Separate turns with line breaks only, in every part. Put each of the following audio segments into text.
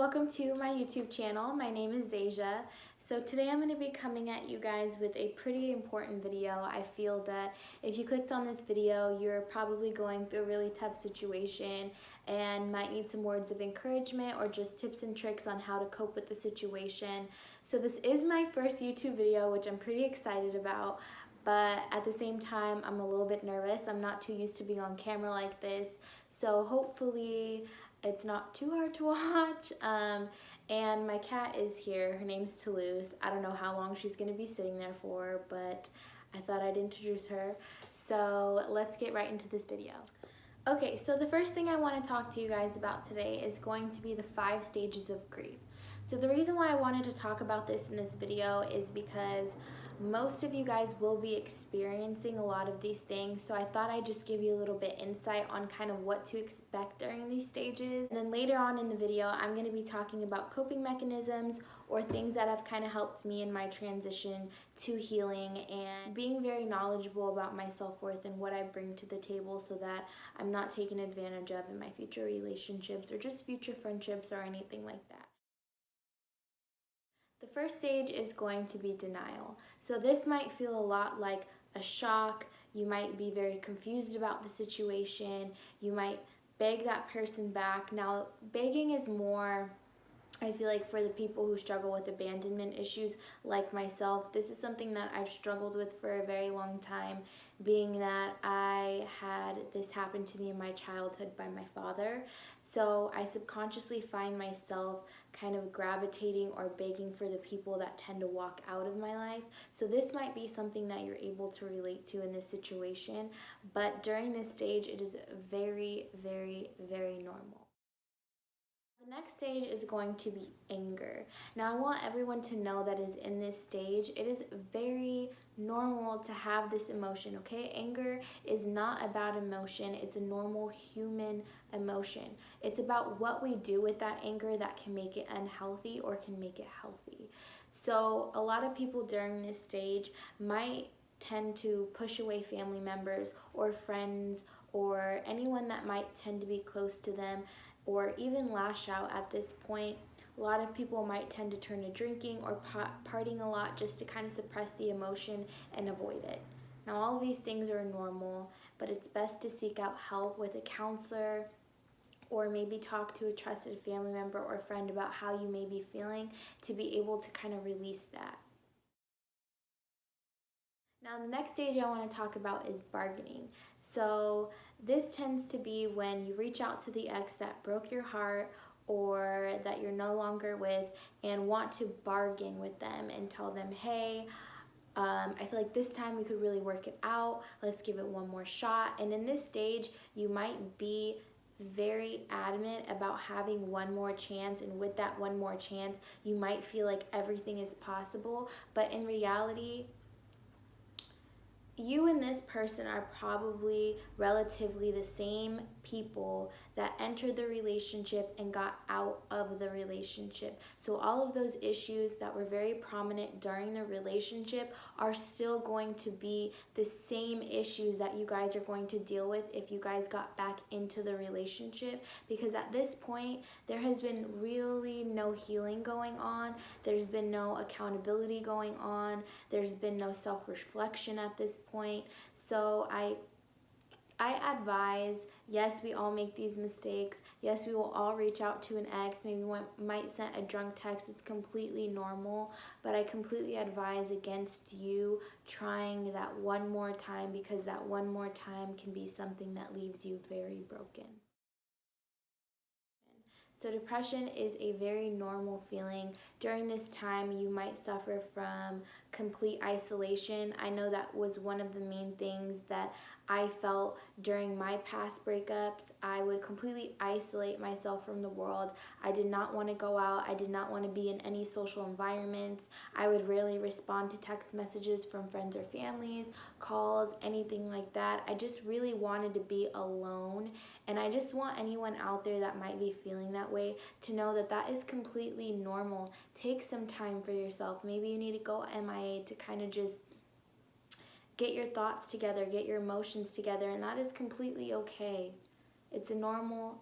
welcome to my YouTube channel. My name is Zasia. So today I'm going to be coming at you guys with a pretty important video. I feel that if you clicked on this video, you're probably going through a really tough situation and might need some words of encouragement or just tips and tricks on how to cope with the situation. So this is my first YouTube video, which I'm pretty excited about, but at the same time, I'm a little bit nervous. I'm not too used to being on camera like this. So hopefully it's not too hard to watch. And my cat is here. Her name's Toulouse. I don't know how long she's going to be sitting there for, but I thought I'd introduce her. So let's get right into this video. Okay, so the first thing I want to talk to you guys about today is going to be the 5 stages of grief. So the reason why I wanted to talk about this in this video is because most of you guys will be experiencing a lot of these things, so I thought I'd just give you a little bit insight on kind of what to expect during these stages. And then later on in the video, I'm going to be talking about coping mechanisms or things that have kind of helped me in my transition to healing and being very knowledgeable about my self-worth and what I bring to the table so that I'm not taken advantage of in my future relationships or just future friendships or anything like that. The first stage is going to be denial. So this might feel a lot like a shock. You might be very confused about the situation. You might beg that person back. Now, begging is more, I feel like, for the people who struggle with abandonment issues like myself. This is something that I've struggled with for a very long time, being that I had this happen to me in my childhood by my father. So I subconsciously find myself kind of gravitating or begging for the people that tend to walk out of my life. So this might be something that you're able to relate to in this situation, but during this stage, it is very, very, very normal. The next stage is going to be anger. Now, I want everyone to know that is in this stage, it is very normal to have this emotion, okay? Anger is not a bad emotion. It's a normal human emotion. It's about what we do with that anger that can make it unhealthy or can make it healthy. So a lot of people during this stage might tend to push away family members or friends or anyone that might tend to be close to them, or even lash out at this point. A lot of people might tend to turn to drinking or partying a lot just to kind of suppress the emotion and avoid it. Now, all of these things are normal, but it's best to seek out help with a counselor or maybe talk to a trusted family member or friend about how you may be feeling to be able to kind of release that. Now, the next stage I want to talk about is bargaining. So this tends to be when you reach out to the ex that broke your heart or that you're no longer with and want to bargain with them and tell them, hey, I feel like this time we could really work it out. Let's give it one more shot. And in this stage, you might be very adamant about having one more chance, and with that one more chance, you might feel like everything is possible, but in reality, you and this person are probably relatively the same people that entered the relationship and got out of the relationship. So all of those issues that were very prominent during the relationship are still going to be the same issues that you guys are going to deal with if you guys got back into the relationship, because at this point there has been really no healing going on. There's been no accountability going on. There's been no self-reflection at this point. So I advise, yes, we all make these mistakes. Yes, we will all reach out to an ex. Maybe one might send a drunk text. It's completely normal, but I completely advise against you trying that one more time, because that one more time can be something that leaves you very broken. So depression is a very normal feeling. During this time, you might suffer from complete isolation. I know that was one of the main things that I felt during my past breakups. I would completely isolate myself from the world. I did not want to go out. I did not want to be in any social environments. I would rarely respond to text messages from friends or families, calls, anything like that. I just really wanted to be alone. And I just want anyone out there that might be feeling that way to know that that is completely normal. Take some time for yourself. Maybe you need to go MIA to kind of just get your thoughts together, get your emotions together, and that is completely okay. It's a normal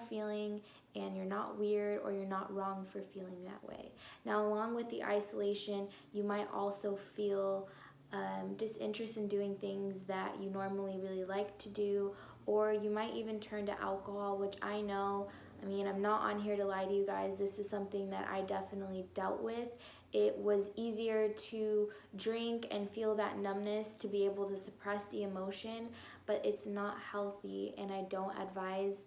feeling, and you're not weird or you're not wrong for feeling that way. Now, along with the isolation, you might also feel disinterest in doing things that you normally really like to do, or you might even turn to alcohol, which I know, I mean, I'm not on here to lie to you guys. This is something that I definitely dealt with. It was easier to drink and feel that numbness to be able to suppress the emotion, but it's not healthy, and I don't advise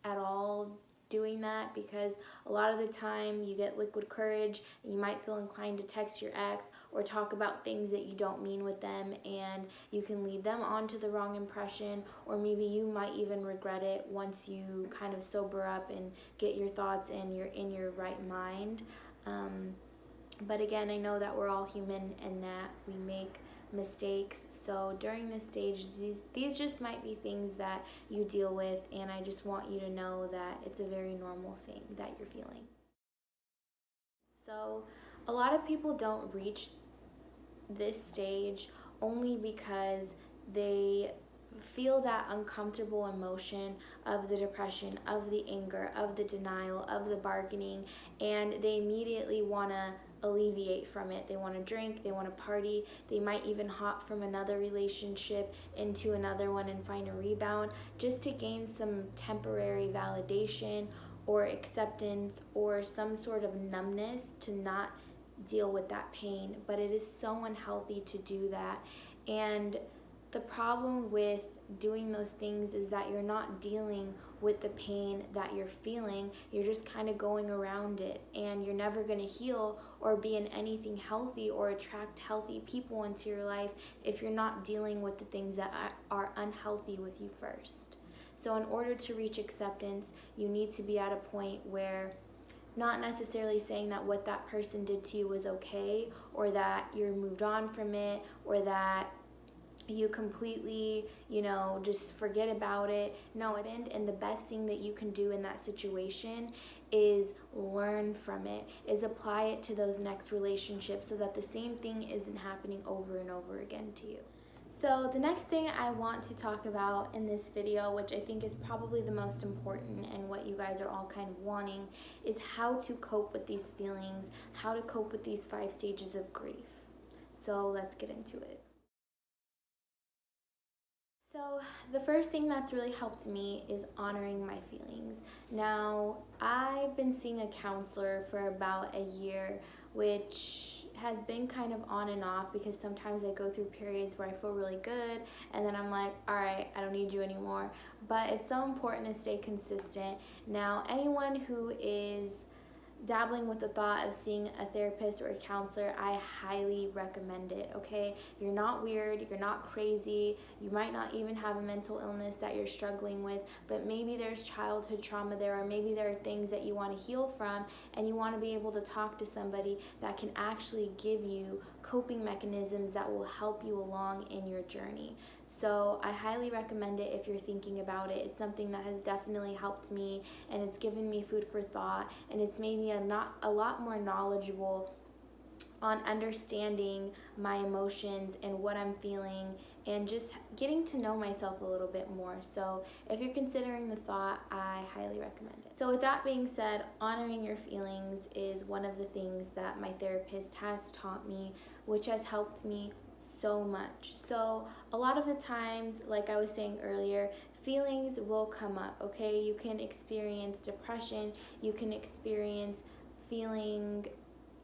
at all doing that, because a lot of the time you get liquid courage and you might feel inclined to text your ex or talk about things that you don't mean with them, and you can lead them on to the wrong impression, or maybe you might even regret it once you kind of sober up and get your thoughts and you're in your right mind. But again, I know that we're all human and that we make mistakes. So during this stage, these just might be things that you deal with, and I just want you to know that it's a very normal thing that you're feeling. So a lot of people don't reach this stage only because they feel that uncomfortable emotion of the depression, of the anger, of the denial, of the bargaining, and they immediately want to alleviate from it. They want to drink, they want to party, they might even hop from another relationship into another one and find a rebound just to gain some temporary validation or acceptance or some sort of numbness to not deal with that pain. But it is so unhealthy to do that, and the problem with doing those things is that you're not dealing with the pain that you're feeling. You're just kind of going around it, and you're never going to heal or be in anything healthy or attract healthy people into your life if you're not dealing with the things that are unhealthy with you first. So in order to reach acceptance, you need to be at a point where, not necessarily saying that what that person did to you was okay, or that you're moved on from it, or that you completely, just forget about it. No, and the best thing that you can do in that situation is learn from it, is apply it to those next relationships so that the same thing isn't happening over and over again to you. So the next thing I want to talk about in this video, which I think is probably the most important and what you guys are all kind of wanting, is how to cope with these feelings, how to cope with these 5 stages of grief. So let's get into it. So the first thing that's really helped me is honoring my feelings. Now, I've been seeing a counselor for about a year, which has been kind of on and off because sometimes I go through periods where I feel really good and then I'm like, all right, I don't need you anymore. But it's so important to stay consistent. Now, anyone who is dabbling with the thought of seeing a therapist or a counselor, I highly recommend it, okay? You're not weird, you're not crazy, you might not even have a mental illness that you're struggling with, but maybe there's childhood trauma there, or maybe there are things that you want to heal from, and you want to be able to talk to somebody that can actually give you coping mechanisms that will help you along in your journey. So I highly recommend it if you're thinking about it. It's something that has definitely helped me, and it's given me food for thought, and it's made me a lot more knowledgeable on understanding my emotions and what I'm feeling, and just getting to know myself a little bit more. So if you're considering the thought, I highly recommend it. So with that being said, honoring your feelings is one of the things that my therapist has taught me, which has helped me so much. So a lot of the times, like I was saying earlier, feelings will come up, okay? You can experience depression, you can experience feeling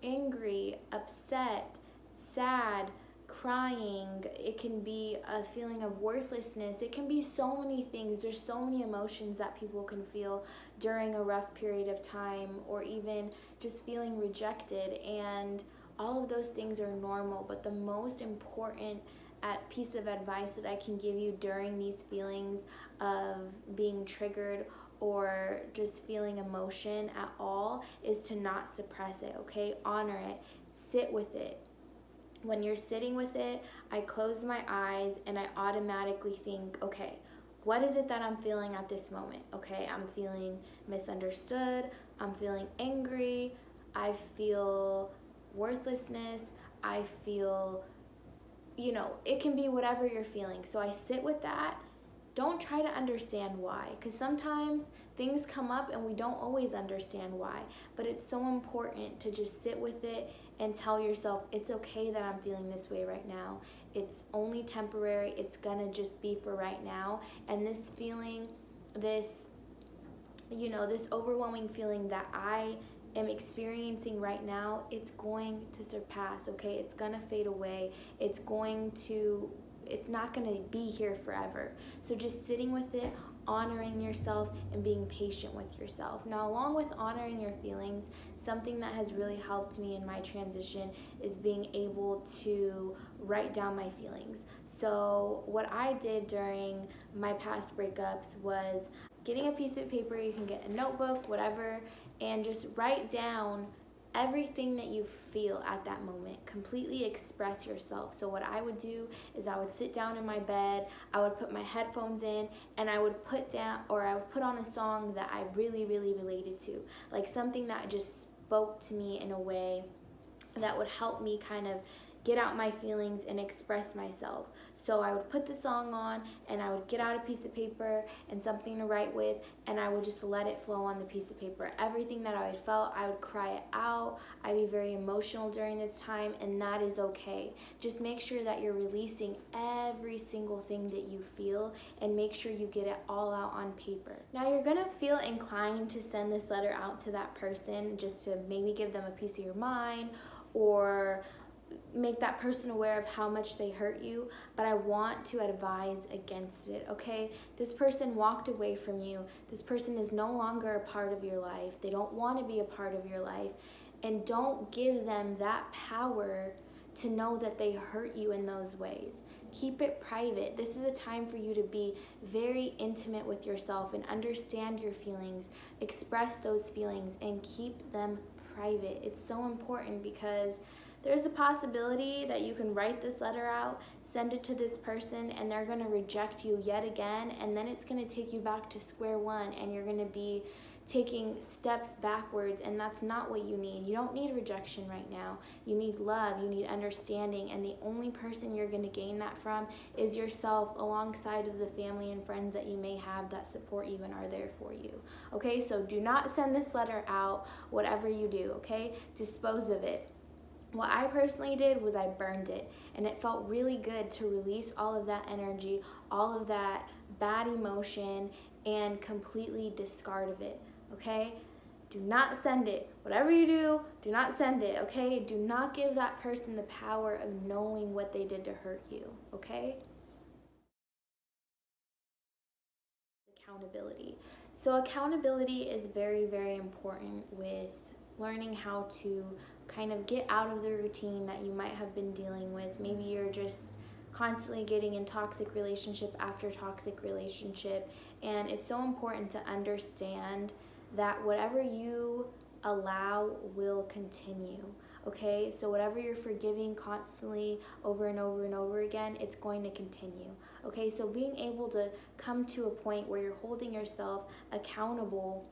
angry, upset, sad, crying. It can be a feeling of worthlessness. It can be so many things. There's so many emotions that people can feel during a rough period of time, or even just feeling rejected, and all of those things are normal. But the most important piece of advice that I can give you during these feelings of being triggered or just feeling emotion at all is to not suppress it, okay? Honor it, sit with it. When you're sitting with it, I close my eyes and I automatically think, okay, what is it that I'm feeling at this moment? Okay, I'm feeling misunderstood, I'm feeling angry, I feel worthlessness, I feel, it can be whatever you're feeling. So I sit with that don't try to understand why, because sometimes things come up and we don't always understand why, but it's so important to just sit with it and tell yourself, it's okay that I'm feeling this way right now. It's only temporary. It's gonna just be for right now. And this feeling, this overwhelming feeling that I am experiencing right now, it's going to surpass, okay? It's gonna fade away. It's not gonna be here forever. So just sitting with it, honoring yourself, and being patient with yourself. Now, along with honoring your feelings, something that has really helped me in my transition is being able to write down my feelings. So what I did during my past breakups was getting a piece of paper, you can get a notebook, whatever, and just write down everything that you feel at that moment. Completely express yourself. So what I would do is I would sit down in my bed, I would put my headphones in, and I would put on a song that I really, really related to. Like something that just spoke to me in a way that would help me kind of get out my feelings and express myself. So I would put the song on and I would get out a piece of paper and something to write with, and I would just let it flow on the piece of paper. Everything that I felt, I would cry it out. I'd be very emotional during this time, and that is okay. Just make sure that you're releasing every single thing that you feel, and make sure you get it all out on paper. Now you're gonna feel inclined to send this letter out to that person just to maybe give them a piece of your mind, or make that person aware of how much they hurt you, but I want to advise against it, okay? This person walked away from you. This person is no longer a part of your life. They don't want to be a part of your life, and don't give them that power to know that they hurt you in those ways. Keep it private. This is a time for you to be very intimate with yourself and understand your feelings, express those feelings, and keep them private. It's so important because there's a possibility that you can write this letter out, send it to this person, and they're going to reject you yet again, and then it's going to take you back to square one, and you're going to be taking steps backwards, and that's not what you need. You don't need rejection right now. You need love, you need understanding, and the only person you're going to gain that from is yourself, alongside of the family and friends that you may have that support you and are there for you. Okay, so do not send this letter out, whatever you do, okay? Dispose of it. What I personally did was I burned it, and it felt really good to release all of that energy, all of that bad emotion, and completely discard of it, okay? Do not send it. Whatever you do not send it, okay? Do not give that person the power of knowing what they did to hurt you, okay? Accountability. So accountability is very, very important with learning how to kind of get out of the routine that you might have been dealing with. Maybe you're just constantly getting in toxic relationship after toxic relationship, and it's so important to understand that whatever you allow will continue, okay? So whatever you're forgiving constantly over and over and over again, it's going to continue, okay? So being able to come to a point where you're holding yourself accountable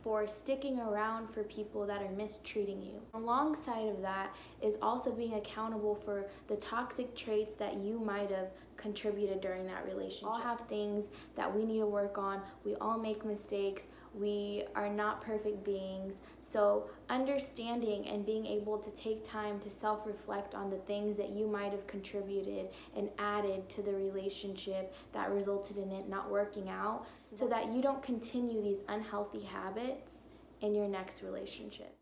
for sticking around for people that are mistreating you. Alongside of that is also being accountable for the toxic traits that you might have contributed during that relationship. We all have things that we need to work on. We all make mistakes. We are not perfect beings. So understanding and being able to take time to self-reflect on the things that you might have contributed and added to the relationship that resulted in it not working out, so that you don't continue these unhealthy habits in your next relationship.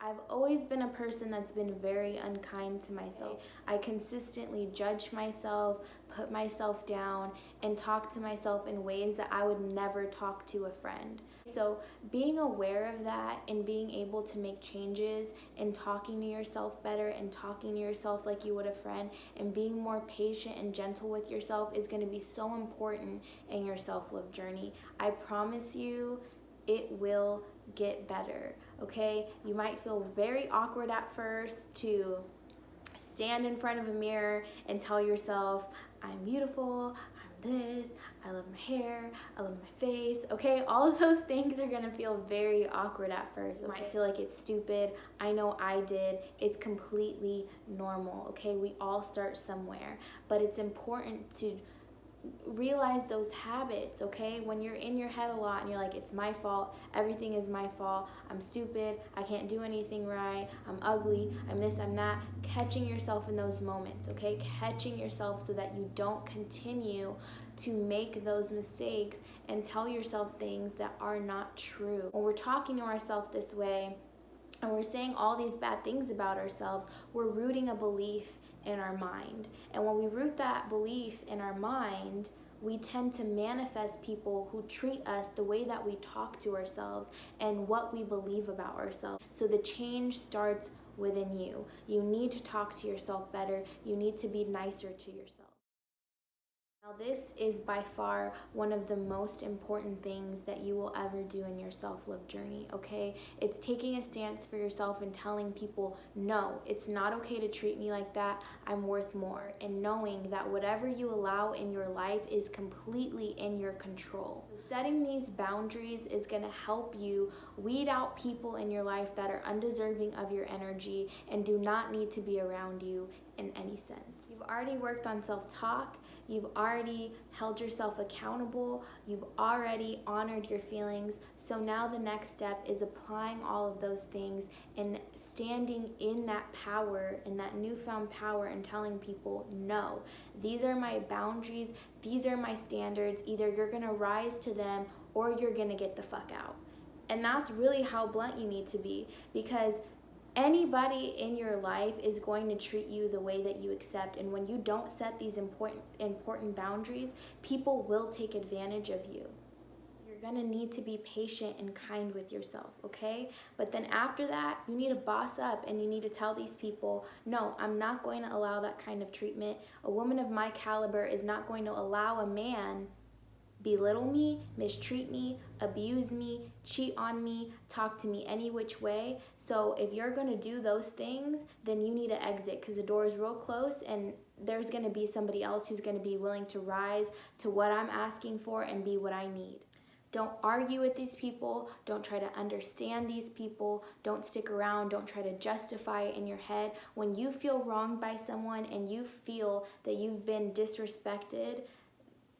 I've always been a person that's been very unkind to myself. I consistently judge myself, put myself down, and talk to myself in ways that I would never talk to a friend. So being aware of that and being able to make changes and talking to yourself better and talking to yourself like you would a friend and being more patient and gentle with yourself is going to be so important in your self-love journey. I promise you, it will get better, okay? You might feel very awkward at first to stand in front of a mirror and tell yourself, I'm beautiful, I'm this, I love my hair, I love my face, okay? All of those things are gonna feel very awkward at first. You might feel like it's stupid. I know I did. It's completely normal, okay? We all start somewhere, but it's important to realize those habits, okay? When you're in your head a lot and you're like, it's my fault, everything is my fault, I'm stupid, I can't do anything right, I'm ugly, I'm this, I'm that, catching yourself in those moments, okay? Catching yourself so that you don't continue to make those mistakes and tell yourself things that are not true. When we're talking to ourselves this way and we're saying all these bad things about ourselves, we're rooting a belief in our mind. And when we root that belief in our mind, we tend to manifest people who treat us the way that we talk to ourselves and what we believe about ourselves. So the change starts within you. You need to talk to yourself better. You need to be nicer to yourself. Now, this is by far one of the most important things that you will ever do in your self-love journey, okay? It's taking a stance for yourself and telling people, no, it's not okay to treat me like that. I'm worth more. And knowing that whatever you allow in your life is completely in your control. Setting these boundaries is going to help you weed out people in your life that are undeserving of your energy and do not need to be around you in any sense. You've already worked on self-talk. You've already held yourself accountable. You've already honored your feelings. So now the next step is applying all of those things and standing in that power, in that newfound power, and telling people, no, these are my boundaries. These are my standards. Either you're gonna rise to them or you're gonna get the fuck out. And that's really how blunt you need to be, because anybody in your life is going to treat you the way that you accept, and when you don't set these important boundaries, people will take advantage of you. You're gonna need to be patient and kind with yourself, okay? But then after that, you need to boss up and you need to tell these people, no, I'm not going to allow that kind of treatment. A woman of my caliber is not going to allow a man belittle me, mistreat me, abuse me, cheat on me, talk to me any which way. So if you're gonna do those things, then you need to exit, because the door is real close and there's gonna be somebody else who's gonna be willing to rise to what I'm asking for and be what I need. Don't argue with these people. Don't try to understand these people. Don't stick around. Don't try to justify it in your head. When you feel wronged by someone and you feel that you've been disrespected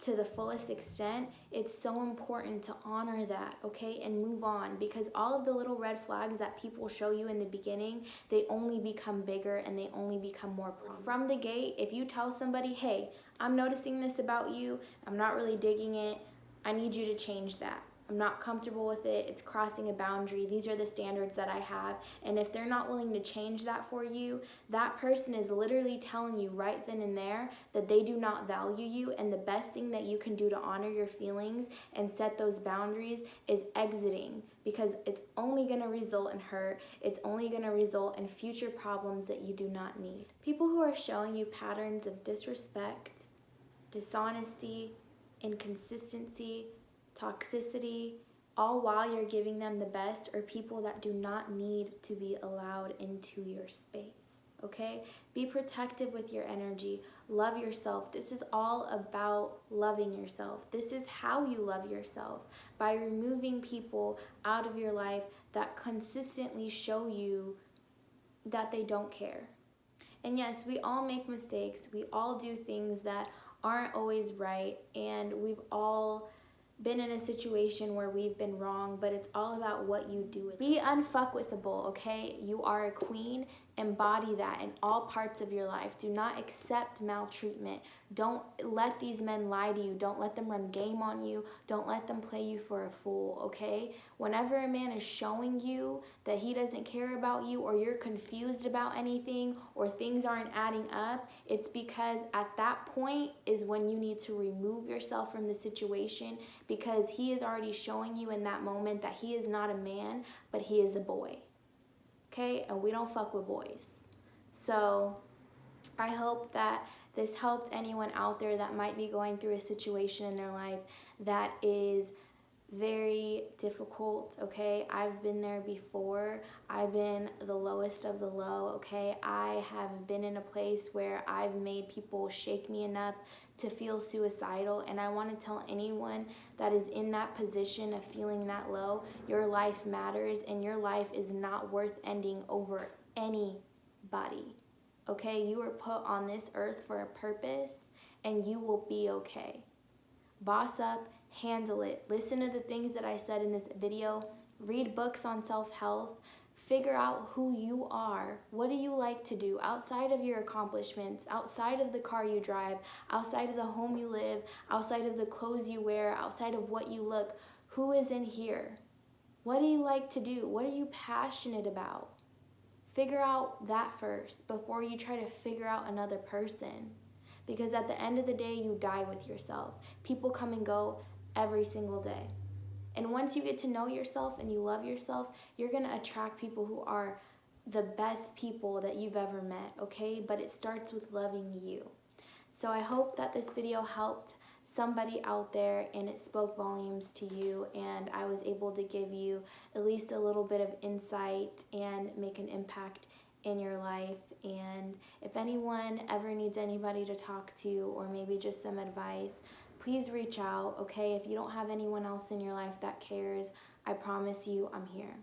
to the fullest extent, it's so important to honor that, okay, and move on, because all of the little red flags that people show you in the beginning, they only become bigger and they only become more prominent. From the gate, if you tell somebody, hey, I'm noticing this about you, I'm not really digging it, I need you to change that. I'm not comfortable with it, it's crossing a boundary, these are the standards that I have, and if they're not willing to change that for you, that person is literally telling you right then and there that they do not value you, and the best thing that you can do to honor your feelings and set those boundaries is exiting, because it's only going to result in hurt, it's only going to result in future problems that you do not need. People who are showing you patterns of disrespect, dishonesty, inconsistency, toxicity, all while you're giving them the best, are people that do not need to be allowed into your space, okay? Be protective with your energy. Love yourself. This is all about loving yourself. This is how you love yourself, by removing people out of your life that consistently show you that they don't care. And yes, we all make mistakes. We all do things that aren't always right, and we've all been in a situation where we've been wrong, but it's all about what you do with it. Be unfuckwithable, okay? You are a queen. Embody that in all parts of your life. Do not accept maltreatment. Don't let these men lie to you. Don't let them run game on you. Don't let them play you for a fool, okay? Whenever a man is showing you that he doesn't care about you, or you're confused about anything, or things aren't adding up, it's because at that point is when you need to remove yourself from the situation, because he is already showing you in that moment that he is not a man, but he is a boy. Okay, and we don't fuck with boys. So I hope that this helped anyone out there that might be going through a situation in their life that is very difficult, okay? I've been there before. I've been the lowest of the low, okay? I have been in a place where I've made people shake me enough to feel suicidal. And I want to tell anyone that is in that position of feeling that low, your life matters and your life is not worth ending over anybody. Okay, you were put on this earth for a purpose and you will be okay. Boss up, handle it. Listen to the things that I said in this video. Read books on self-help. Figure out who you are. What do you like to do outside of your accomplishments, outside of the car you drive, outside of the home you live, outside of the clothes you wear, outside of what you look? Who is in here? What do you like to do? What are you passionate about? Figure out that first before you try to figure out another person. Because at the end of the day, you die with yourself. People come and go every single day. And once you get to know yourself and you love yourself, you're going to attract people who are the best people that you've ever met, okay? But it starts with loving you. So I hope that this video helped somebody out there and it spoke volumes to you, and I was able to give you at least a little bit of insight and make an impact in your life. And if anyone ever needs anybody to talk to or maybe just some advice, please reach out, okay? If you don't have anyone else in your life that cares, I promise you I'm here.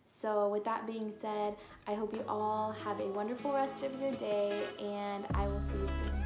So with that being said, I hope you all have a wonderful rest of your day, and I will see you soon.